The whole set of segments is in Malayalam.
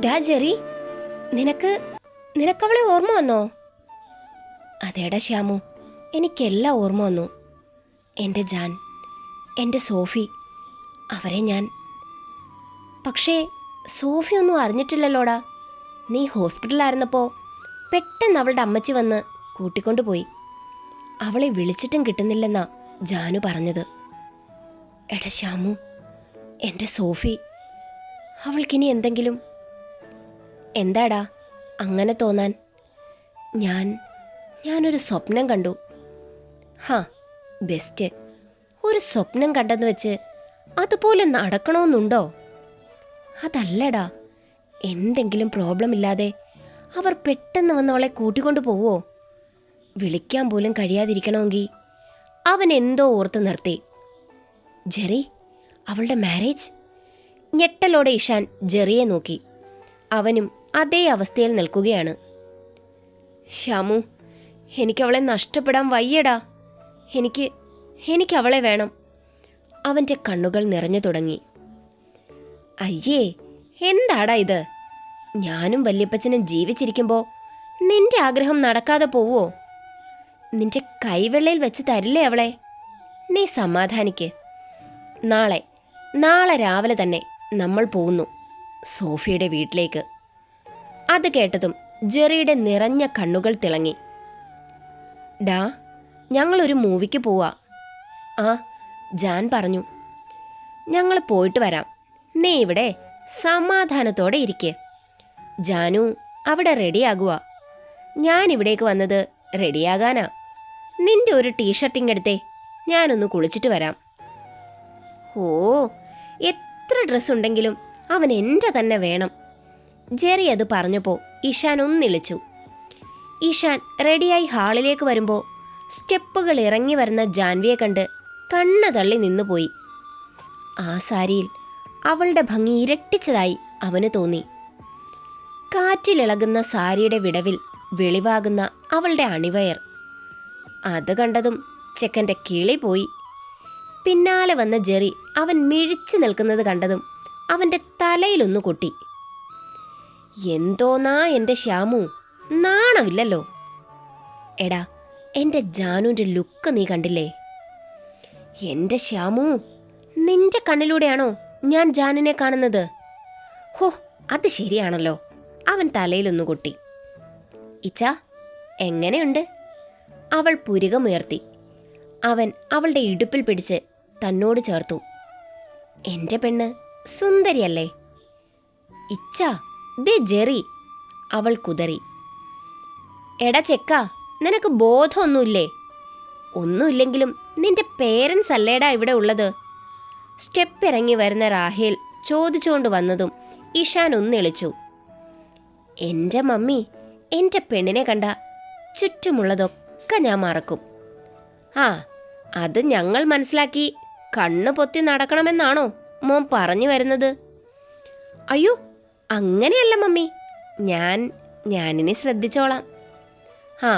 ഡാ ജെറി, നിനക്ക് നിനക്കവളെ ഓർമ്മ വന്നോ? അതേടാ ശ്യാമു, എനിക്കെല്ലാം ഓർമ്മ വന്നു. എൻ്റെ ജാൻ, എൻ്റെ സോഫി, അവരെ ഞാൻ. പക്ഷേ സോഫി ഒന്നും അറിഞ്ഞിട്ടില്ലല്ലോടാ. നീ ഹോസ്പിറ്റലായിരുന്നപ്പോൾ പെട്ടെന്ന് അവളുടെ അമ്മച്ചി വന്ന് കൂട്ടിക്കൊണ്ടുപോയി. അവളെ വിളിച്ചിട്ടും കിട്ടുന്നില്ലെന്നാ ജാനു പറഞ്ഞത്. എടാ ശ്യാമു, എൻ്റെ സോഫി, അവൾക്കിനി എന്തെങ്കിലും. എന്താടാ അങ്ങനെ തോന്നാൻ? ഞാനൊരു സ്വപ്നം കണ്ടു. ഹാ, ബെസ്റ്റ്. ഒരു സ്വപ്നം കണ്ടെന്ന് വെച്ച് അതുപോലെ നടക്കണമെന്നുണ്ടോ? അതല്ലടാ, എന്തെങ്കിലും പ്രോബ്ലം ഇല്ലാതെ അവർ പെട്ടെന്ന് വന്നവളെ കൂട്ടിക്കൊണ്ടു പോവോ? വിളിക്കാൻ പോലും കഴിയാതിരിക്കണമെങ്കിൽ അവൻ എന്തോ ഓർത്ത് നിർത്തി. ജെറി, അവളുടെ മാരേജ്? ഞെട്ടലോടെ ഇഷാൻ ജെറിയെ നോക്കി. അവനും അതേ അവസ്ഥയിൽ നിൽക്കുകയാണ്. ശ്യാമു, എനിക്കവളെ നഷ്ടപ്പെടാൻ വയ്യടാ. എനിക്കവളെ വേണം. അവൻ്റെ കണ്ണുകൾ നിറഞ്ഞു തുടങ്ങി. അയ്യേ, എന്താടാ ഇത്? ഞാനും വല്യപ്പച്ചനും ജീവിച്ചിരിക്കുമ്പോൾ നിന്റെ ആഗ്രഹം നടക്കാതെ പോവോ? നിന്റെ കൈവെള്ളയിൽ വെച്ച് തരില്ലേ അവളെ? നീ സമാധാനിക്ക്. നാളെ രാവിലെ തന്നെ നമ്മൾ പോകുന്നു സോഫിയുടെ വീട്ടിലേക്ക്. അത് കേട്ടതും ജെറിയുടെ നിറഞ്ഞ കണ്ണുകൾ തിളങ്ങി. ഡാ, ഞങ്ങളൊരു മൂവിക്ക് പോവാ. ആ, ജാൻ പറഞ്ഞു. ഞങ്ങൾ പോയിട്ട് വരാം. നീ ഇവിടെ സമാധാനത്തോടെ ഇരിക്കെ. ജാനു അവിടെ റെഡിയാകുക. ഞാൻ ഇവിടേക്ക് വന്നത് റെഡിയാകാനാ. നിന്റെ ഒരു ടീഷർട്ടിങ് എടുത്തേ, ഞാനൊന്ന് കുളിച്ചിട്ട് വരാം. ഓ, എത്ര ഡ്രസ്സ് ഉണ്ടെങ്കിലും അവൻ എൻ്റെ തന്നെ വേണം. ജെറി അത് പറഞ്ഞപ്പോൾ ഇഷാൻ ഒന്നിളിച്ചു. ഇഷാൻ റെഡിയായി ഹാളിലേക്ക് വരുമ്പോൾ സ്റ്റെപ്പുകൾ ഇറങ്ങി വരുന്ന ജാൻവിയെ കണ്ട് കണ്ണ് തള്ളി നിന്നുപോയി. ആ സാരിയിൽ അവളുടെ ഭംഗി ഇരട്ടിച്ചതായി അവന് തോന്നി. കാറ്റിലിളകുന്ന സാരിയുടെ വിടവിൽ വെളിവാകുന്ന അവളുടെ അണിവയർ, അത് കണ്ടതും ചെക്കൻ്റെ കിളി പോയി. പിന്നാലെ വന്ന ജെറി അവൻ മിഴിച്ചു നിൽക്കുന്നത് കണ്ടതും അവൻ്റെ തലയിലൊന്നു കൊട്ടി. എന്തോന്നാ എൻ്റെ ശ്യാമു, നാണമില്ലല്ലോ. എടാ, എൻ്റെ ജാനുവിൻ്റെ ലുക്ക് നീ കണ്ടില്ലേ? എൻ്റെ ശ്യാമു, നിന്റെ കണ്ണിലൂടെയാണോ ഞാൻ ജാനിനെ കാണുന്നത്? ഹോ, അത് ശരിയാണല്ലോ. അവൻ തലയിലൊന്നു കൊട്ടി. ഇച്ച, എങ്ങനെയുണ്ട്? അവൾ പുരികമുയർത്തി. അവൻ അവളുടെ ഇടുപ്പിൽ പിടിച്ച് തന്നോട് ചേർത്തു. എൻ്റെ പെണ്ണ് സുന്ദരിയല്ലേ? ഇച്ച, ദേ ജെറി, അവൾ കുതറി. എടാ ചെക്ക, നിനക്ക് ബോധമൊന്നുമില്ലേ? ഒന്നുമില്ലെങ്കിലും നിന്റെ പേരൻസ് അല്ലേടാ ഇവിടെ ഉള്ളത്. സ്റ്റെപ്പ് ഇറങ്ങി വരുന്ന റാഹേൽ ചോദിച്ചുകൊണ്ട് വന്നതും ഇഷാൻ ഒന്നിളിച്ചു. എൻ്റെ മമ്മി, എൻ്റെ പെണ്ണിനെ കണ്ട ചുറ്റുമുള്ളതൊക്കെ ഞാൻ മറക്കും. ആ, അത് ഞങ്ങൾ മനസ്സിലാക്കി കണ്ണു പൊത്തി നടക്കണമെന്നാണോ മോൻ പറഞ്ഞു വരുന്നത്? അയ്യോ, അങ്ങനെയല്ല മമ്മി. ഞാനിനി ശ്രദ്ധിച്ചോളാം. ആ,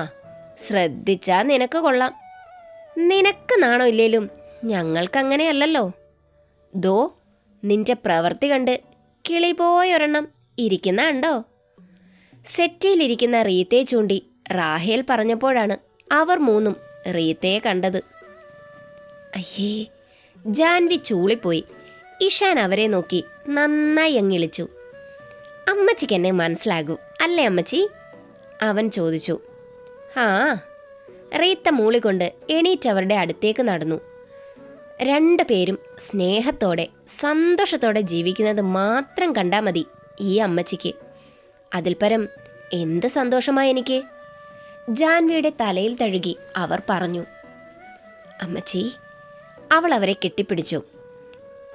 ശ്രദ്ധിച്ചാ നിനക്ക് കൊള്ളാം. നിനക്ക് നാണോ ഇല്ലേലും ഞങ്ങൾക്കങ്ങനെയല്ലല്ലോ. ദോ, നിന്റെ പ്രവൃത്തി കണ്ട് കിളി പോയൊരെണ്ണം ഇരിക്കുന്ന കണ്ടോ? സെറ്റിയിലിരിക്കുന്ന റീത്തയെ ചൂണ്ടി റാഹേൽ പറഞ്ഞപ്പോഴാണ് അവർ മൂന്നും റീത്തയെ കണ്ടത്. അയ്യേ, ജാൻവി ചൂളിപ്പോയി. ഇഷാൻ അവരെ നോക്കി നന്നായി അങ്ങിളിച്ചു. അമ്മച്ചിക്ക് എന്നെ മനസ്സിലാകും അല്ലേ അമ്മച്ചി? അവൻ ചോദിച്ചു. ആ, റീത്ത മൂളിക്കൊണ്ട് എണീറ്റവരുടെ അടുത്തേക്ക് നടന്നു. രണ്ടുപേരും സ്നേഹത്തോടെ സന്തോഷത്തോടെ ജീവിക്കുന്നത് മാത്രം കണ്ടാൽ മതി ഈ അമ്മച്ചിക്ക്. അതിൽ പരം എന്ത് സന്തോഷമായി എനിക്ക്? ജാൻവിയുടെ തലയിൽ തഴുകി അവർ പറഞ്ഞു. അമ്മച്ചി. അവൾ അവരെ കെട്ടിപ്പിടിച്ചു.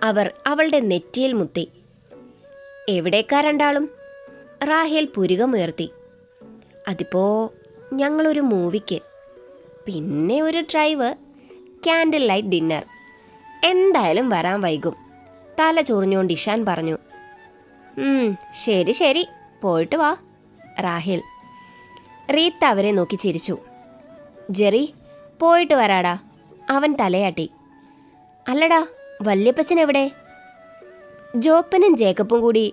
അവർ അവളുടെ നെറ്റിയിൽ മുത്തി. എവിടേക്കാ രണ്ടാളും? റാഹേൽ പുരികമുയർത്തി. അതിപ്പോ ഞങ്ങളൊരു മൂവിക്ക്, പിന്നെ ഒരു ഡ്രൈവ്, ക്യാൻഡിൽ ലൈറ്റ് ഡിന്നർ. എന്തായാലും വരാൻ വൈകും, തല ചൊറിഞ്ഞുകൊണ്ട് ഇഷാൻ പറഞ്ഞു. ശരി ശരി, പോയിട്ട് വാ റാഹേൽ. റീത്ത അവരെ നോക്കി ചിരിച്ചു. ജെറി, പോയിട്ട് വരാടാ, അവൻ തലയാട്ടി. അല്ലടാ, വല്യപ്പച്ചൻ എവിടെ? ജോപ്പനും ജേക്കബും കൂടി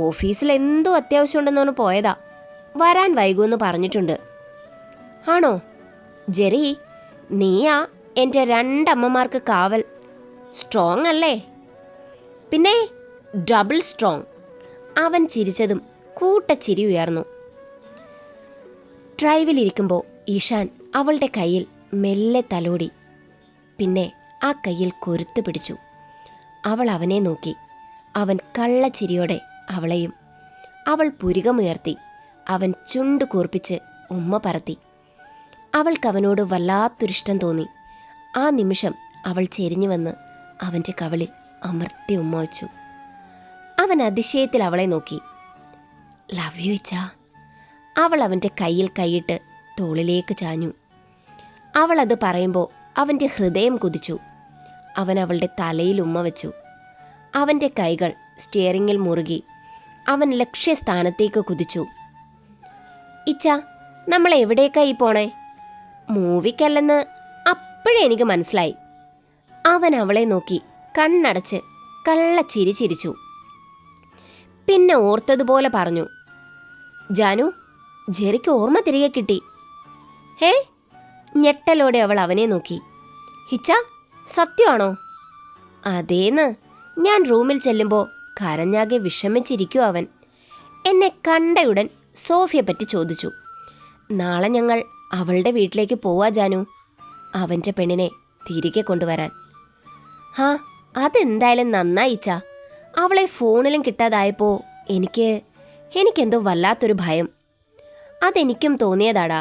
ഓഫീസിൽ എന്തോ അത്യാവശ്യമുണ്ടെന്നൊന്ന് പോയതാ. വരാൻ വൈകുമെന്ന് പറഞ്ഞിട്ടുണ്ട്. ആണോ? ജെറി, നീയാ എൻ്റെ രണ്ടമ്മമാർക്ക് കാവൽ. സ്ട്രോങ് അല്ലേ? പിന്നെ ഡബിൾ സ്ട്രോങ്. അവൻ ചിരിച്ചതും കൂട്ടച്ചിരി ഉയർന്നു. ഡ്രൈവിലിരിക്കുമ്പോൾ ഈശാൻ അവളുടെ കയ്യിൽ മെല്ലെ തലോടി. പിന്നെ ആ കയ്യിൽ കൊരുത്തു പിടിച്ചു. അവൾ അവനെ നോക്കി. അവൻ കള്ളച്ചിരിയോടെ അവളെയും. അവൾ പുരികമുയർത്തി. അവൻ ചുണ്ടു കൂർപ്പിച്ച് ഉമ്മ പറത്തി. അവൾക്കവനോട് വല്ലാത്തൊരിഷ്ടം തോന്നി. ആ നിമിഷം അവൾ ചെരിഞ്ഞു വന്ന് അവൻ്റെ കവിളിൽ അമർത്തി ഉമ്മ വച്ചു. അവൻ അതിശയത്തിൽ അവളെ നോക്കി. ലവ് യു ഇച്ചാ. അവൾ അവൻ്റെ കയ്യിൽ കൈയിട്ട് തോളിലേക്ക് ചാഞ്ഞു. അവളത് പറയുമ്പോൾ അവൻ്റെ ഹൃദയം കുതിച്ചു. അവൻ അവളുടെ തലയിൽ ഉമ്മ വെച്ചു. അവൻ്റെ കൈകൾ സ്റ്റിയറിങ്ങിൽ മുറുകി. അവൻ ലക്ഷ്യസ്ഥാനത്തേക്ക് കുതിച്ചു. ഇച്ച, നമ്മൾ എവിടേക്കായി പോണേ? മൂവിക്കല്ലെന്ന് അപ്പോഴേ എനിക്ക് മനസ്സിലായി. അവൻ അവളെ നോക്കി കണ്ണടച്ച് കള്ളച്ചിരി ചിരിച്ചു. പിന്നെ ഓർത്തതുപോലെ പറഞ്ഞു, ജാനു, ജെറിക്ക് ഓർമ്മ തിരികെ കിട്ടി. ഹേ? ഞെട്ടലോടെ അവൾ അവനെ നോക്കി. ഹിച്ച, സത്യമാണോ? അതേന്ന്. ഞാൻ റൂമിൽ ചെല്ലുമ്പോൾ കരഞ്ഞാകെ വിഷമിച്ചിരിക്കും അവൻ. എന്നെ കണ്ടയുടൻ സോഫിയെപ്പറ്റി ചോദിച്ചു. നാളെ ഞങ്ങൾ അവളുടെ വീട്ടിലേക്ക് പോവാ ജാനു, അവൻ്റെ പെണ്ണിനെ തിരികെ കൊണ്ടുവരാൻ. ഹാ, അതെന്തായാലും നന്നായിച്ച. അവളെ ഫോണിലും കിട്ടാതായപ്പോൾ എനിക്കെന്തോ വല്ലാത്തൊരു ഭയം. അതെനിക്കും തോന്നിയതാടാ.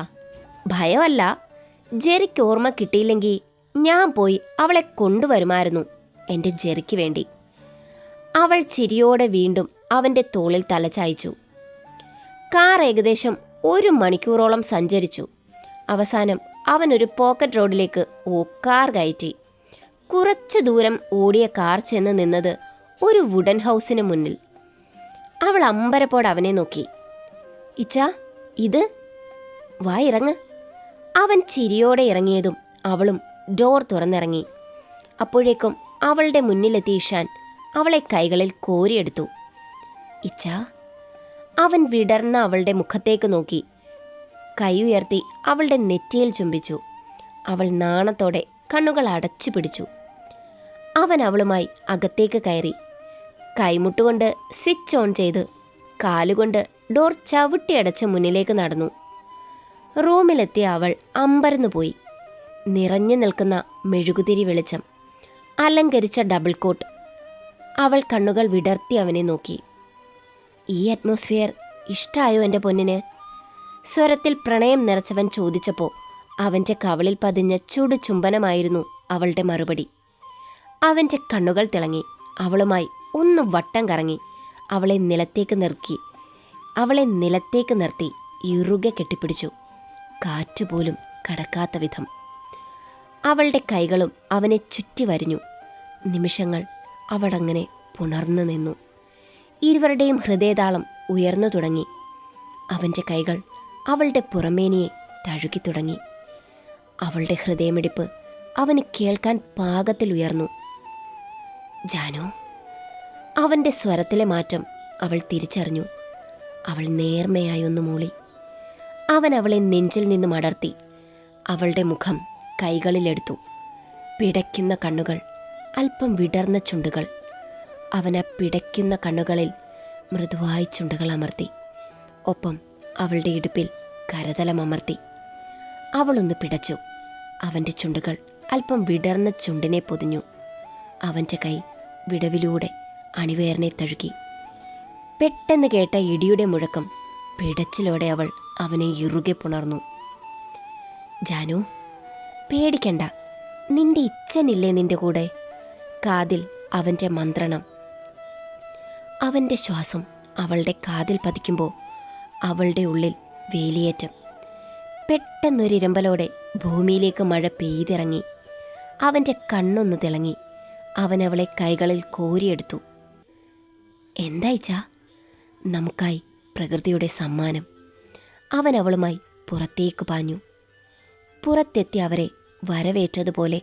ഭയമല്ല, ജെറിക്ക് ഓർമ്മ കിട്ടിയില്ലെങ്കിൽ ഞാൻ പോയി അവളെ കൊണ്ടുവരുമായിരുന്നു എൻ്റെ ജെറിക്ക് വേണ്ടി. അവൾ ചിരിയോടെ വീണ്ടും അവൻ്റെ തോളിൽ തലചായ്ച്ചു. കാർ ഏകദേശം 1 മണിക്കൂറോളം സഞ്ചരിച്ചു. അവസാനം അവനൊരു പോക്കറ്റ് റോഡിലേക്ക് കാർ കയറ്റി. കുറച്ചു ദൂരം ഓടിയ കാർ ചെന്ന് നിന്നത് ഒരു വുഡൻ ഹൗസിന് മുന്നിൽ. അവൾ അമ്പരപ്പോടെ അവനെ നോക്കി. ഇച്ചാ, ഇത് വാ, ഇറങ്ങ്. അവൻ ചിരിയോടെ ഇറങ്ങിയതും അവളും ഡോർ തുറന്നിറങ്ങി. അപ്പോഴേക്കും അവളുടെ മുന്നിലെത്തിയ ഇഷാൻ അവളെ കൈകളിൽ കോരിയെടുത്തു. ഇച്ചാ. അവൻ വിടർന്ന അവളുടെ മുഖത്തേക്ക് നോക്കി. കൈ ഉയർത്തി അവളുടെ നെറ്റിയിൽ ചുംബിച്ചു. അവൾ നാണത്തോടെ കണ്ണുകൾ അടച്ചു പിടിച്ചു. അവൻ അവളുമായി അകത്തേക്ക് കയറി. കൈമുട്ടുകൊണ്ട് സ്വിച്ച് ഓൺ ചെയ്ത് കാലുകൊണ്ട് ഡോർ ചവിട്ടിയടച്ച് മുന്നിലേക്ക് നടന്നു. റൂമിലെത്തിയ അവൾ അമ്പരന്നു പോയി. നിറഞ്ഞു നിൽക്കുന്ന മെഴുകുതിരി വെളിച്ചം, അലങ്കരിച്ച ഡബിൾ കോട്ട്. അവൾ കണ്ണുകൾ വിടർത്തി അവനെ നോക്കി. ഈ അറ്റ്മോസ്ഫിയർ ഇഷ്ടായോ എൻ്റെ പൊന്നിന്? സ്വരത്തിൽ പ്രണയം നിറച്ചവൻ ചോദിച്ചപ്പോൾ അവൻ്റെ കവളിൽ പതിഞ്ഞ ചുടു ചുംബനമായിരുന്നു അവളുടെ മറുപടി. അവൻ്റെ കണ്ണുകൾ തിളങ്ങി. അവളുമായി ഒന്ന് വട്ടം കറങ്ങി. അവളെ നിലത്തേക്ക് നിർത്തി ഇറുകെ കെട്ടിപ്പിടിച്ചു. കാറ്റുപോലും കടക്കാത്ത വിധം. അവളുടെ കൈകളും അവനെ ചുറ്റി വരിഞ്ഞു. നിമിഷങ്ങൾ അവളങ്ങനെ പുണർന്നു നിന്നു. ഇരുവരുടെയും ഹൃദയതാളം ഉയർന്നു തുടങ്ങി. അവൻ്റെ കൈകൾ അവളുടെ പുറമേനിയെ തഴുകി തുടങ്ങി. അവളുടെ ഹൃദയമിടിപ്പ് അവന് കേൾക്കാൻ പാകത്തിൽ ഉയർന്നു. ജാനു. അവൻ്റെ സ്വരത്തിലെ മാറ്റം അവൾ തിരിച്ചറിഞ്ഞു. അവൾ നേർമയായി ഒന്ന് മൂളി. അവൻ അവളെ നെഞ്ചിൽ നിന്നും അടർത്തി. അവളുടെ മുഖം കൈകളിലെടുത്തു. പിടയ്ക്കുന്ന കണ്ണുകൾ, അല്പം വിടർന്ന ചുണ്ടുകൾ. അവൻ ആ പിടയ്ക്കുന്ന കണ്ണുകളിൽ മൃദുവായി ചുണ്ടുകൾ അമർത്തി. ഒപ്പം അവളുടെ ഇടുപ്പിൽ കരതലമർത്തി. അവളൊന്ന് പിടച്ചു. അവൻ്റെ ചുണ്ടുകൾ അല്പം വിടർന്ന ചുണ്ടിനെ പൊതിഞ്ഞു. അവൻ്റെ കൈ വിടവിലൂടെ അണിവേറിനെ തഴുകി. പെട്ടെന്ന് കേട്ട ഇടിയുടെ മുഴക്കം പിടച്ചിലോടെ അവൾ അവനെ ഇറുകെ പുണർന്നു. ജാനു, പേടിക്കണ്ട, നിന്റെ ഇച്ഛനില്ലേ നിന്റെ കൂടെ? കാതിൽ അവൻ്റെ മന്ത്രണം. അവൻ്റെ ശ്വാസം അവളുടെ കാതിൽ പതിക്കുമ്പോൾ അവളുടെ ഉള്ളിൽ വേലിയേറ്റം. പെട്ടെന്നൊരിരമ്പലോടെ ഭൂമിയിലേക്ക് മഴ പെയ്തിറങ്ങി. അവൻ്റെ കണ്ണൊന്ന് തിളങ്ങി. അവൻ അവളെ കൈകളിൽ കോരിയെടുത്തു. എന്തായിച്ചാ? നമുക്കായി പ്രകൃതിയുടെ സമ്മാനം. അവൻ അവളുമായി പുറത്തേക്ക് പാഞ്ഞു. പുറത്തെത്തി അവരെ വരവേറ്റതുപോലെ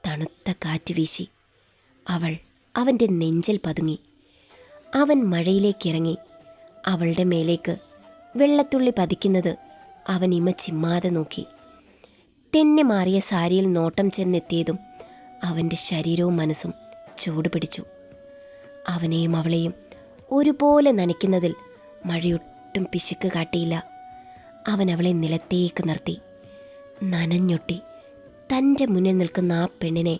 തണുത്ത കാറ്റ് വീശി. അവൾ അവൻ്റെ നെഞ്ചിൽ പതുങ്ങി. അവൻ മഴയിലേക്കിറങ്ങി. അവളുടെ മേലേക്ക് വെള്ളത്തുള്ളി പതിക്കുന്നത് അവൻ ഇമ ചിമ്മാതെ നോക്കി. തെന്നി മാറിയ സാരിയിൽ നോട്ടം ചെന്നെത്തിയതും അവൻ്റെ ശരീരവും മനസ്സും ചൂടുപിടിച്ചു. അവനെയും അവളെയും ഒരുപോലെ നനയ്ക്കുന്നതിൽ മഴയൊട്ടും പിശുക്ക് കാട്ടിയില്ല. അവൻ അവളെ നിലത്തേക്ക് നിർത്തി. നനഞ്ഞൊട്ടി തൻ്റെ മുന്നിൽ നിൽക്കുന്ന ആ പെണ്ണിനെ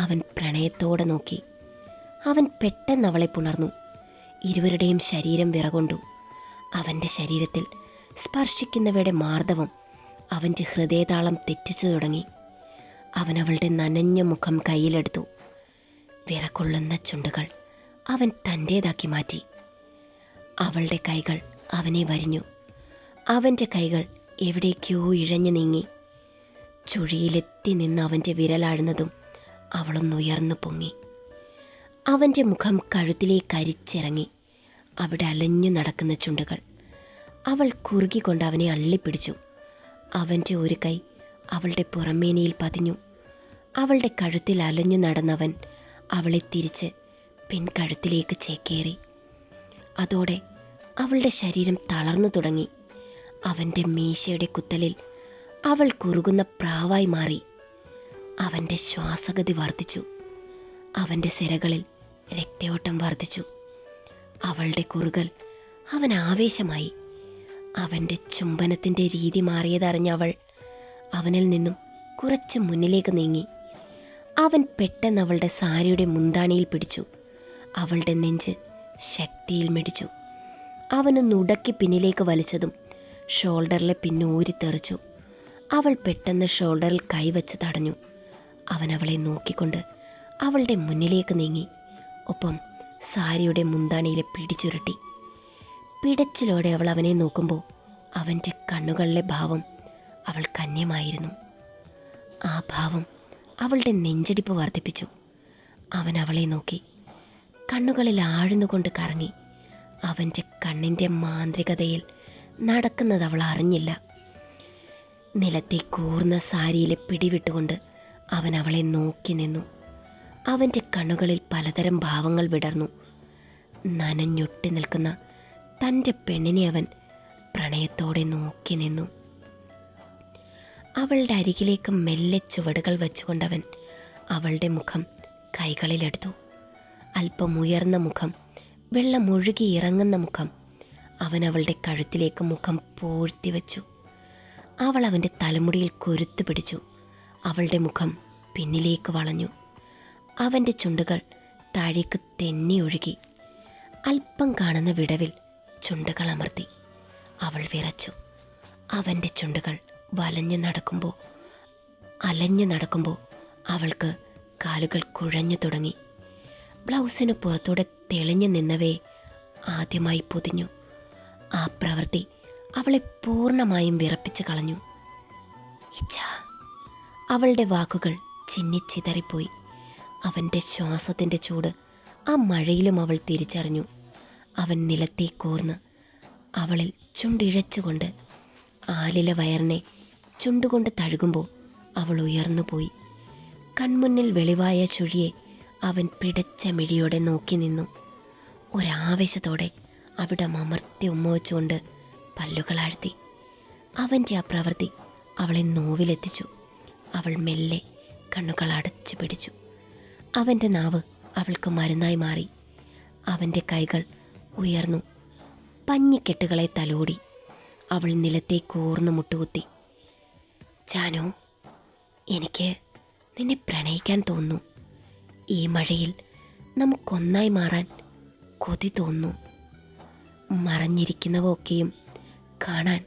അവൻ പ്രണയത്തോടെ നോക്കി. അവൻ പെട്ടെന്ന് അവളെ പുണർന്നു. ഇരുവരുടെയും ശരീരം വിറകൊണ്ടു. അവൻ്റെ ശരീരത്തിൽ സ്പർശിക്കുന്നവയുടെ മാർദ്ദവം അവൻ്റെ ഹൃദയതാളം തെറ്റിച്ചു തുടങ്ങി. അവൻ അവളുടെ നനഞ്ഞ മുഖം കയ്യിലെടുത്തു. വിറകൊള്ളുന്ന ചുണ്ടുകൾ അവൻ തൻ്റേതാക്കി മാറ്റി. അവളുടെ കൈകൾ അവനെ വരിഞ്ഞു. അവൻ്റെ കൈകൾ എവിടേക്കോ ഇഴഞ്ഞു നീങ്ങി. ചുഴിയിലെത്തി നിന്ന് അവൻ്റെ വിരലാഴുന്നതും അവളൊന്നുയർന്നു പൊങ്ങി. അവൻ്റെ മുഖം കഴുത്തിലേക്ക് അരിച്ചിറങ്ങി. അവിടെ അലഞ്ഞു നടക്കുന്ന ചുണ്ടുകൾ. അവൾ കുറുകിക്കൊണ്ട് അവനെ അള്ളിപ്പിടിച്ചു. അവൻ്റെ ഒരു കൈ അവളുടെ പുറമേനിയിൽ പതിഞ്ഞു. അവളുടെ കഴുത്തിൽ അലഞ്ഞു നടന്നവൻ അവളെ തിരിച്ച് പിൻകഴുത്തിലേക്ക് ചേക്കേറി. അതോടെ അവളുടെ ശരീരം തളർന്നു തുടങ്ങി. അവൻ്റെ മീശയുടെ കുത്തലിൽ അവൾ കുറുകുന്ന പ്രാവായി മാറി. അവൻ്റെ ശ്വാസഗതി വർദ്ധിച്ചു. അവൻ്റെ സിരകളിൽ രക്തയോട്ടം വർദ്ധിച്ചു. അവളുടെ കുറുകൽ അവൻ ആവേശമായി. അവൻ്റെ ചുംബനത്തിൻ്റെ രീതി മാറിയതറിഞ്ഞ അവൾ അവനിൽ നിന്നും കുറച്ച് മുന്നിലേക്ക് നീങ്ങി. അവൻ പെട്ടെന്ന് അവളുടെ സാരിയുടെ മുന്താണിയിൽ പിടിച്ചു. അവളുടെ നെഞ്ച് ശക്തിയിൽ മിടിച്ചു. അവനൊന്ന് ഉടക്കി പിന്നിലേക്ക് വലിച്ചതും ഷോൾഡറിലെ പിന്നൂരി തെറിച്ചു. അവൾ പെട്ടെന്ന് ഷോൾഡറിൽ കൈവച്ച് തടഞ്ഞു. അവൻ അവളെ നോക്കിക്കൊണ്ട് അവളുടെ മുന്നിലേക്ക് നീങ്ങി. ഒപ്പം സാരിയുടെ മുന്താണിയിലെ പിടിച്ചുരുട്ടി. പിടച്ചിലോടെ അവൾ അവനെ നോക്കുമ്പോൾ അവൻ്റെ കണ്ണുകളിലെ ഭാവം അവൾ കന്യമായിരുന്നു. ആ ഭാവം അവളുടെ നെഞ്ചടിപ്പ് വർദ്ധിപ്പിച്ചു. അവൻ അവളെ നോക്കി. കണ്ണുകളിൽ ആഴ്ന്നുകൊണ്ട് കറങ്ങി. അവൻ്റെ കണ്ണിൻ്റെ മാന്ത്രികതയിൽ നടക്കുന്നത് അവൾ അറിഞ്ഞില്ല. നിലത്തെ കൂർന്ന സാരിയിലെ പിടിവിട്ടുകൊണ്ട് അവൻ അവളെ നോക്കി നിന്നു. അവൻ്റെ കണ്ണുകളിൽ പലതരം ഭാവങ്ങൾ വിടർന്നു. നനഞ്ഞൊട്ടി നിൽക്കുന്ന തൻ്റെ പെണ്ണിനെ അവൻ പ്രണയത്തോടെ നോക്കി നിന്നു. അവളുടെ അരികിലേക്ക് മെല്ലെ ചുവടുകൾ വെച്ചുകൊണ്ടവൻ അവളുടെ മുഖം കൈകളിലെടുത്തു. അല്പം ഉയർന്ന മുഖം, വെള്ളമൊഴുകി ഇറങ്ങുന്ന മുഖം. അവൻ അവളുടെ കഴുത്തിലേക്ക് മുഖം പൂഴ്ത്തി വെച്ചു. അവൾ അവൻ്റെ തലമുടിയിൽ കൊരുത്തു പിടിച്ചു. അവളുടെ മുഖം പിന്നിലേക്ക് വളഞ്ഞു. അവൻ്റെ ചുണ്ടുകൾ താഴേക്ക് തെന്നി ഒഴുകി. അല്പം കാണുന്ന വിടവിൽ ചുണ്ടുകൾ അമർത്തി. അവൾ വിറച്ചു. അവൻ്റെ ചുണ്ടുകൾ അലഞ്ഞു നടക്കുമ്പോൾ അവൾക്ക് കാലുകൾ കുഴഞ്ഞു തുടങ്ങി. ബ്ലൗസിന് പുറത്തൂടെ തെളിഞ്ഞു നിന്നവയെ ആദ്യമായി പൊതിഞ്ഞു. ആ പ്രവൃത്തി അവളെ പൂർണ്ണമായും വിറപ്പിച്ചു കളഞ്ഞു. ഇച്ഛാ, അവളുടെ വാക്കുകൾ ചിന്നിച്ചിതറിപ്പോയി. അവൻ്റെ ശ്വാസത്തിൻ്റെ ചൂട് ആ മഴയിലും അവൾ തിരിച്ചറിഞ്ഞു. അവൻ നിലത്തേക്കോർന്ന് അവളിൽ ചുണ്ടിഴച്ചുകൊണ്ട് ആലില വയറിനെ ചുണ്ടുകൊണ്ട് തഴുകുമ്പോൾ അവൾ ഉയർന്നുപോയി. കൺമുന്നിൽ വെളിവായ ചുഴിയെ അവൻ പിടച്ച മിഴിയോടെ നോക്കി നിന്നു. ഒരാവേശത്തോടെ അവിടെ അമർത്തി ഉമ്മ വെച്ചുകൊണ്ട് പല്ലുകളാഴ്ത്തി. അവൻ്റെ ആ പ്രവൃത്തി അവളെ നോവിലെത്തിച്ചു. അവൾ മെല്ലെ കണ്ണുകൾ അടച്ചു പിടിച്ചു. അവൻ്റെ നാവ് അവൾക്ക് മരുന്നായി മാറി. അവൻ്റെ കൈകൾ ഉയർന്നു പഞ്ഞിക്കെട്ടുകളെ തലോടി. അവൾ നിലത്തേക്കോർന്ന് മുട്ടുകുത്തി. ജാനു, എനിക്ക് നിന്നെ പ്രണയിക്കാൻ തോന്നുന്നു. ഈ മഴയിൽ നമുക്കൊന്നായി മാറാൻ കൊതി തോന്നുന്നു. മറഞ്ഞിരിക്കുന്നവ ഒക്കെയും കാണാൻ,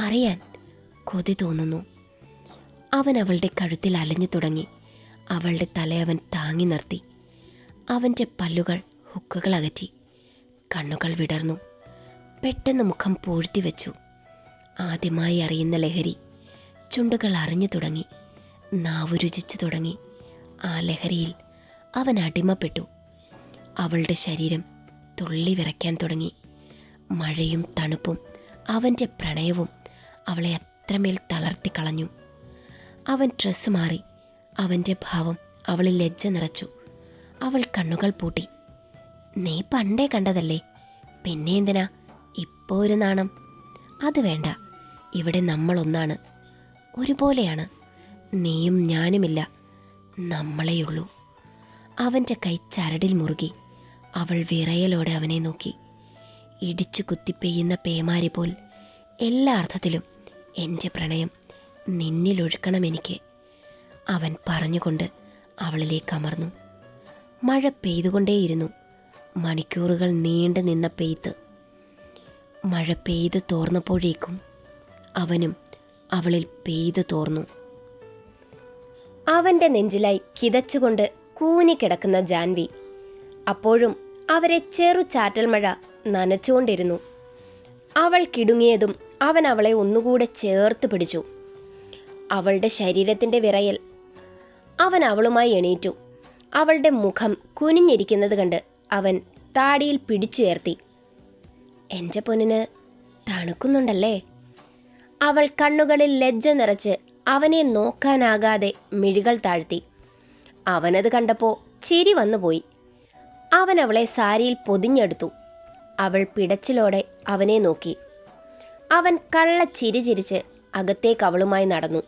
അറിയാൻ കൊതി തോന്നുന്നു. അവൻ അവളുടെ കഴുത്തിൽ അലഞ്ഞു തുടങ്ങി. അവളുടെ തല അവൻ താങ്ങി നിർത്തി. അവൻ്റെ പല്ലുകൾ ഹുക്കുകൾ അകറ്റി. കണ്ണുകൾ വിടർന്നു. പെട്ടെന്ന് മുഖം പൂഴ്ത്തി വെച്ചു. ആദ്യമായി അറിയുന്ന ലഹരി. ചുണ്ടുകൾ അറിഞ്ഞു തുടങ്ങി. നാവു രുചിച്ചു തുടങ്ങി. ആ ലഹരിയിൽ അവൻ അടിമപ്പെട്ടു. അവളുടെ ശരീരം തുള്ളി വിറയ്ക്കാൻ തുടങ്ങി. മഴയും തണുപ്പും അവൻ്റെ പ്രണയവും അവളെ അത്രമേൽ തളർത്തിക്കളഞ്ഞു. അവൻ ഡ്രസ്സ് മാറി. അവൻ്റെ ഭാവം അവളിൽ ലജ്ജ നിറച്ചു. അവൾ കണ്ണുകൾ പൂട്ടി. നീ പണ്ടേ കണ്ടതല്ലേ, പിന്നെ എന്തിനാ ഇപ്പോ ഒരു നാണം? അത് വേണ്ട, ഇവിടെ നമ്മളൊന്നാണ്, ഒരുപോലെയാണ്. നീയും ഞാനുമില്ല, നമ്മളെയുള്ളൂ. അവൻ്റെ കൈ ചരടിൽ മുറുകി അവൾ വിറയലോടെ അവനെ നോക്കി. ഇടിച്ചു കുത്തിപ്പെയ്യുന്ന പേമാരി പോൽ എല്ലാ അർത്ഥത്തിലും എൻ്റെ പ്രണയം നിന്നിലൊഴുക്കണമെനിക്ക്, അവൻ പറഞ്ഞുകൊണ്ട് അവളിലേക്ക് അമർന്നു. മഴ പെയ്തുകൊണ്ടേയിരുന്നു. മണിക്കൂറുകൾ നീണ്ടു നിന്ന പെയ്ത്ത്. മഴ പെയ്തു തോർന്നപ്പോഴേക്കും അവനും അവളിൽ പെയ്തു തോർന്നു. അവൻ്റെ നെഞ്ചിലായി കിതച്ചുകൊണ്ട് കൂനിക്കിടക്കുന്ന ജാൻവി. അപ്പോഴും അവരെ ചെറു ചാറ്റൽ മഴ നനച്ചുകൊണ്ടിരുന്നു. അവൾ കിടുങ്ങിയതും അവൻ അവളെ ഒന്നുകൂടെ ചേർത്ത് പിടിച്ചു. അവളുടെ ശരീരത്തിൻ്റെ വിറയൽ. അവൻ അവളുമായി എണീറ്റു. അവളുടെ മുഖം കുനിഞ്ഞിരിക്കുന്നത് കണ്ട് അവൻ താടിയിൽ പിടിച്ചുയർത്തി. എൻ്റെ പൊന്നിന് തണുക്കുന്നുണ്ടല്ലേ? അവൾ കണ്ണുകളിൽ ലജ്ജ നിറച്ച് അവനെ നോക്കാനാകാതെ മിഴികൾ താഴ്ത്തി. അവനത് കണ്ടപ്പോൾ ചിരി വന്നുപോയി. അവൻ അവളെ സാരിയിൽ പൊതിഞ്ഞെടുത്തു. അവൾ പിടച്ചിലോടെ അവനെ നോക്കി. അവൻ കള്ളച്ചിരി ചിരിച്ച് അകത്തേക്ക് അവളുമായി നടന്നു.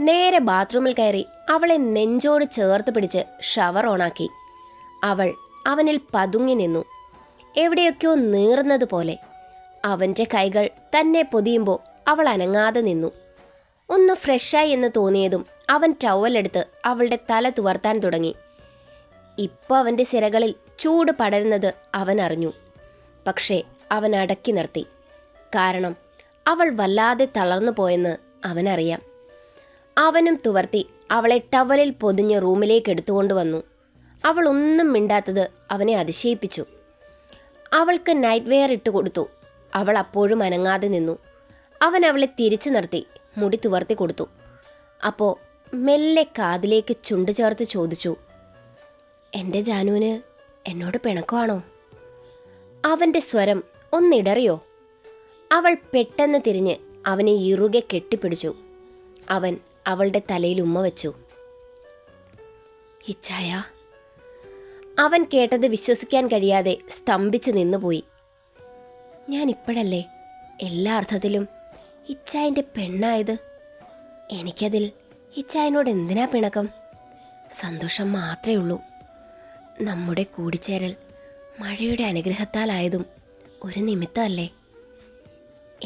നേരെ ബാത്റൂമിൽ കയറി അവളെ നെഞ്ചോട് ചേർത്ത് പിടിച്ച് ഷവർ ഓണാക്കി. അവൾ അവനിൽ പതുങ്ങി നിന്നു, എവിടെയൊക്കെയോ നീറുന്നത് പോലെ. അവൻ്റെ കൈകൾ തന്നെ പൊതിയുമ്പോൾ അവൾ അനങ്ങാതെ നിന്നു. ഒന്ന് ഫ്രഷായി എന്ന് തോന്നിയതും അവൻ ടവലെടുത്ത് അവളുടെ തല തുവർത്താൻ തുടങ്ങി. ഇപ്പോൾ അവൻ്റെ സിരകളിൽ ചൂട് പടരുന്നത് അവൻ അറിഞ്ഞു. പക്ഷേ അവൻ അടക്കി നിർത്തി. കാരണം അവൾ വല്ലാതെ തളർന്നു പോയെന്ന് അവനറിയാം. അവനും തുവർത്തി അവളെ ടവലിൽ പൊതിഞ്ഞ് റൂമിലേക്ക് എടുത്തുകൊണ്ടുവന്നു. അവൾ ഒന്നും മിണ്ടാത്തത് അവനെ അതിശയിപ്പിച്ചു. അവൾക്ക് നൈറ്റ് വെയർ ഇട്ട് കൊടുത്തു. അവൾ അപ്പോഴും അനങ്ങാതെ നിന്നു. അവൻ അവളെ തിരിച്ചു നിർത്തി മുടി തുവർത്തി കൊടുത്തു. അപ്പോൾ മെല്ലെ കാതിലേക്ക് ചുണ്ടു ചേർത്ത് ചോദിച്ചു, എൻ്റെ ജാനുവിന് എന്നോട് പിണക്കമാണോ? അവൻ്റെ സ്വരം ഒന്നിടറിയോ? അവൾ പെട്ടെന്ന് തിരിഞ്ഞ് അവനെ ഇറുകെ കെട്ടിപ്പിടിച്ചു. അവൻ അവളുടെ തലയിൽ ഉമ്മ വെച്ചു. ഇച്ചായ. അവൻ കേട്ടത് വിശ്വസിക്കാൻ കഴിയാതെ സ്തംഭിച്ചു നിന്നുപോയി. ഞാൻ ഇപ്പോഴല്ലേ എല്ലാ അർത്ഥത്തിലും ഇച്ചായൻ്റെ പെണ്ണായത്. എനിക്കതിൽ ഇച്ചായനോട് എന്തിനാ പിണക്കം? സന്തോഷം മാത്രമേ ഉള്ളൂ. നമ്മുടെ കൂടിച്ചേരൽ മഴയുടെ അനുഗ്രഹത്താലായതും ഒരു നിമിത്തമല്ലേ.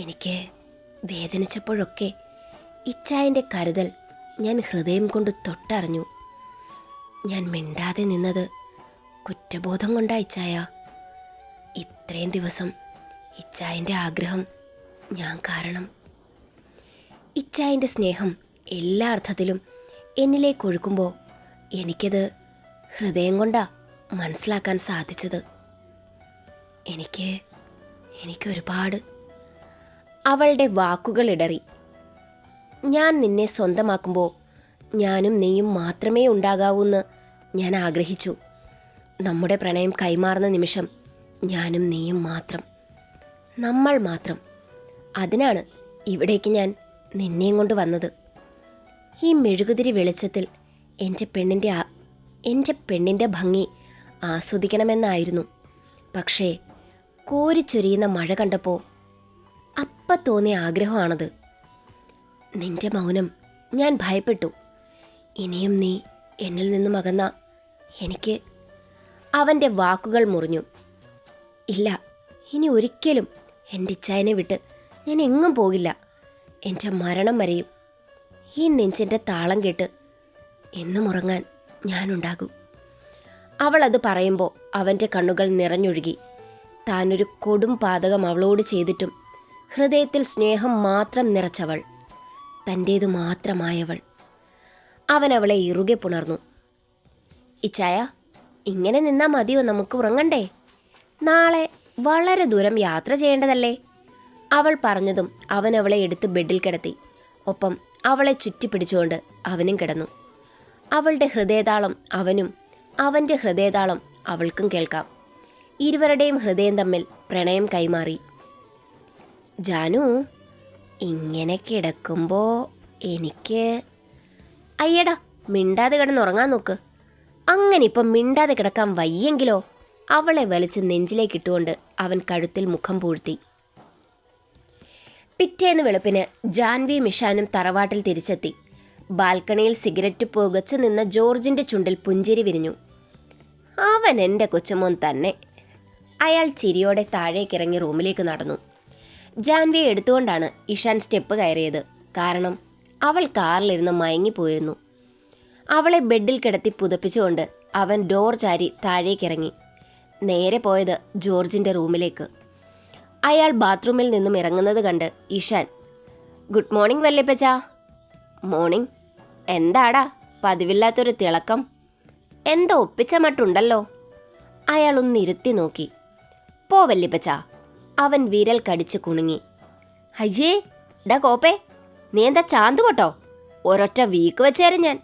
എനിക്ക് വേദനിച്ചപ്പോഴൊക്കെ ഇച്ചായൻ്റെ കരുതൽ ഞാൻ ഹൃദയം കൊണ്ട് തൊട്ടറിഞ്ഞു. ഞാൻ മിണ്ടാതെ നിന്നത് കുറ്റബോധം കൊണ്ടാ ഇച്ചായ. ഇത്രയും ദിവസം ഇച്ചായൻ്റെ ആഗ്രഹം ഞാൻ കാരണം. ഇച്ചായൻ്റെ സ്നേഹം എല്ലാ അർത്ഥത്തിലും എന്നിലേക്ക് ഒഴുക്കുമ്പോൾ എനിക്കത് ഹൃദയം കൊണ്ടാ മനസ്സിലാക്കാൻ സാധിച്ചത്. എനിക്കൊരുപാട്. അവളുടെ വാക്കുകൾ ഇടറി. ഞാൻ നിന്നെ സ്വന്തമാക്കുമ്പോൾ ഞാനും നീയും മാത്രമേ ഉണ്ടാകാവൂന്ന് ഞാൻ ആഗ്രഹിച്ചു. നമ്മുടെ പ്രണയം കൈമാറുന്ന നിമിഷം ഞാനും നീയും മാത്രം, നമ്മൾ മാത്രം. അതിനാണ് ഇവിടേക്ക് ഞാൻ നിന്നെയും കൊണ്ട് വന്നത്. ഈ മെഴുകുതിരി വെളിച്ചത്തിൽ എൻ്റെ പെണ്ണിൻ്റെ ഭംഗി ആസ്വദിക്കണമെന്നായിരുന്നു. പക്ഷേ കോരിച്ചൊരിയുന്ന മഴ കണ്ടപ്പോൾ അപ്പം തോന്നിയ ആഗ്രഹമാണത്. നിന്റെ മൗനം ഞാൻ ഭയപ്പെട്ടു. ഇനിയും നീ എന്നിൽ നിന്നും അകന്ന എനിക്ക്. അവൻ്റെ വാക്കുകൾ മുറിഞ്ഞു. ഇല്ല, ഇനി ഒരിക്കലും എൻ്റെ ഇച്ചായനെ വിട്ട് ഞാൻ എങ്ങും പോകില്ല. എൻ്റെ മരണം വരെയും ഈ നെഞ്ചിൻ്റെ താളം കേട്ട് എന്നും ഉറങ്ങാൻ ഞാനുണ്ടാകും. അവളത് പറയുമ്പോൾ അവൻ്റെ കണ്ണുകൾ നിറഞ്ഞൊഴുകി. താനൊരു കൊടും പാതകം അവളോട് ചെയ്തിട്ടും ഹൃദയത്തിൽ സ്നേഹം മാത്രം നിറച്ചവൾ, തൻ്റേതു മാത്രമായവൾ. അവൻ അവളെ ഇറുകെ പുണർന്നു. ഇച്ചായ, ഇങ്ങനെ നിന്നാൽ മതിയോ? നമുക്ക് ഉറങ്ങണ്ടേ? നാളെ വളരെ ദൂരം യാത്ര ചെയ്യേണ്ടതല്ലേ? അവൾ പറഞ്ഞതും അവൻ അവളെ എടുത്ത് ബെഡിൽ കിടത്തി. ഒപ്പം അവളെ ചുറ്റിപ്പിടിച്ചുകൊണ്ട് അവനും കിടന്നു. അവളുടെ ഹൃദയതാളം അവനും, അവൻ്റെ ഹൃദയതാളം അവൾക്കും കേൾക്കാം. ഇരുവരുടെയും ഹൃദയം തമ്മിൽ പ്രണയം കൈമാറി. ജാനു, ഇങ്ങനെ കിടക്കുമ്പോൾ എനിക്ക്... അയ്യടാ, മിണ്ടാതെ കിടന്നുറങ്ങാൻ നോക്ക്. അങ്ങനെ ഇപ്പം മിണ്ടാതെ കിടക്കാൻ വയ്യെങ്കിലോ? അവളെ വലിച്ച് നെഞ്ചിലേക്കിട്ടുകൊണ്ട് അവൻ കഴുത്തിൽ മുഖം പൂഴ്ത്തി. പിറ്റേന്ന് വെളുപ്പിന് ജാൻവിയും ഇഷാനും തറവാട്ടിൽ തിരിച്ചെത്തി. ബാൽക്കണിയിൽ സിഗരറ്റ് പുകച്ചു നിന്ന ജോർജിൻ്റെ ചുണ്ടിൽ പുഞ്ചിരി വിരിഞ്ഞു. അവൻ എൻ്റെ കൊച്ചുമോൻ തന്നെ. അയാൾ ചിരിയോടെ താഴേക്കിറങ്ങി റൂമിലേക്ക് നടന്നു. ജാൻവിയെ എടുത്തുകൊണ്ടാണ് ഇഷാൻ സ്റ്റെപ്പ് കയറിയത്. കാരണം അവൾ കാറിലിരുന്ന് മയങ്ങിപ്പോയിരുന്നു. അവളെ ബെഡിൽ കിടത്തി പുതപ്പിച്ചുകൊണ്ട് അവൻ ഡോർ ചാരി താഴേക്കിറങ്ങി. നേരെ പോയത് ജോർജിൻ്റെ റൂമിലേക്ക്. അയാൾ ബാത്റൂമിൽ നിന്നും ഇറങ്ങുന്നത് കണ്ട് ഇഷാൻ, ഗുഡ് മോർണിംഗ് വല്യപ്പച്ചാ. മോർണിംഗ്. എന്താടാ പതിവില്ലാത്തൊരു തിളക്കം? എന്തോ ഒപ്പിച്ച മട്ടുണ്ടല്ലോ. അയാളൊന്ന് ഇരുത്തി നോക്കി. പോ വല്യപ്പച്ചാ. അവൻ വിരൽ കടിച്ച് കുണുങ്ങി. അയ്യേ ഡാ കോപ്പേ, നീ എന്താ ചാന്ത് പൊട്ടോ? ഒരൊറ്റ വീക്ക് വെച്ചേരും ഞാൻ.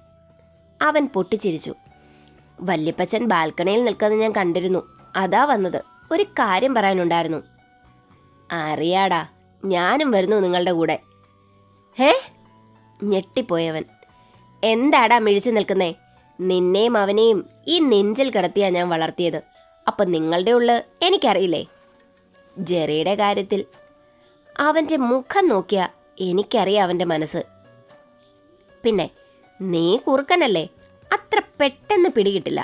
അവൻ പൊട്ടിച്ചിരിച്ചു. വല്യപ്പച്ചൻ ബാൽക്കണിയിൽ നിൽക്കുന്നത് ഞാൻ കണ്ടിരുന്നു. അതാ വന്നത്. ഒരു കാര്യം പറയാനുണ്ടായിരുന്നു. അറിയാടാ, ഞാനും വരുന്നു നിങ്ങളുടെ കൂടെ. ഹേ? ഞെട്ടിപ്പോയവൻ. എന്താടാ മിഴിച്ചു നിൽക്കുന്നേ? നിന്നെയും അവനെയും ഈ നെഞ്ചിൽ കിടത്തിയാ ഞാൻ വളർത്തിയത്. അപ്പം നിങ്ങളുടെ ഉള്ളു എനിക്കറിയില്ലേ? ജെറിയുടെ കാര്യത്തിൽ അവൻ്റെ മുഖം നോക്കിയാൽ എനിക്കറിയാം അവൻ്റെ മനസ്സ്. പിന്നെ നീ കുറുക്കനല്ലേ, അത്ര പെട്ടെന്ന് പിടികിട്ടില്ല.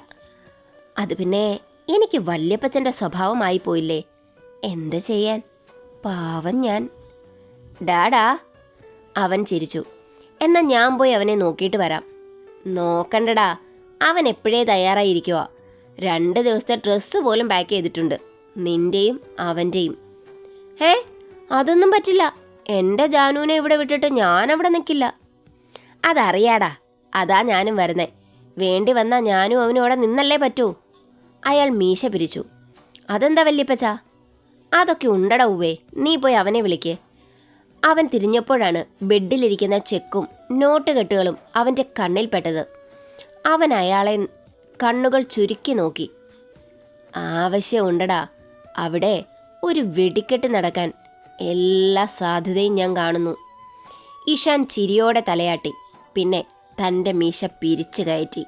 അത് പിന്നെ എനിക്ക് വല്യപ്പച്ചൻ്റെ സ്വഭാവമായി പോയില്ലേ, എന്ത് ചെയ്യാൻ? പാവം ഞാൻ. ഡാഡാ. അവൻ ചിരിച്ചു. എന്നാൽ ഞാൻ പോയി അവനെ നോക്കിയിട്ട് വരാം. നോക്കണ്ടടാ, അവൻ എപ്പോഴേ തയ്യാറായിരിക്കുക. 2 ദിവസത്തെ ഡ്രസ്സ് പോലും പാക്ക് ചെയ്തിട്ടുണ്ട്, നിൻ്റെയും അവൻ്റെയും. ഹേ, അതൊന്നും പറ്റില്ല. എൻ്റെ ജാനുവിനെ ഇവിടെ വിട്ടിട്ട് ഞാനവിടെ നിൽക്കില്ല. അതറിയാടാ, അതാ ഞാനും വരുന്നേ. വേണ്ടി വന്നാൽ ഞാനും അവനും അവിടെ നിന്നല്ലേ പറ്റൂ. അയാൾ മീശ പിരിച്ചു. അതെന്താ വല്യപ്പച്ചാ? അതൊക്കെ ഉണ്ടടാ ഉവ്വേ, നീ പോയി അവനെ വിളിക്ക്. അവൻ തിരിഞ്ഞപ്പോഴാണ് ബെഡിലിരിക്കുന്ന ചെക്കും നോട്ടുകെട്ടുകളും അവൻ്റെ കണ്ണിൽപ്പെട്ടത്. അവൻ അയാളെ കണ്ണുകൾ ചുരുക്കി നോക്കി. ആവശ്യമുണ്ടടാ, അവിടെ ഒരു വെടിക്കെട്ട് നടക്കാൻ എല്ലാ സാധ്യതയും ഞാൻ കാണുന്നു. ഇഷാൻ ചിരിയോടെ തലയാട്ടി. പിന്നെ തൻ്റെ മീശ പിരിച്ചു കയറ്റി.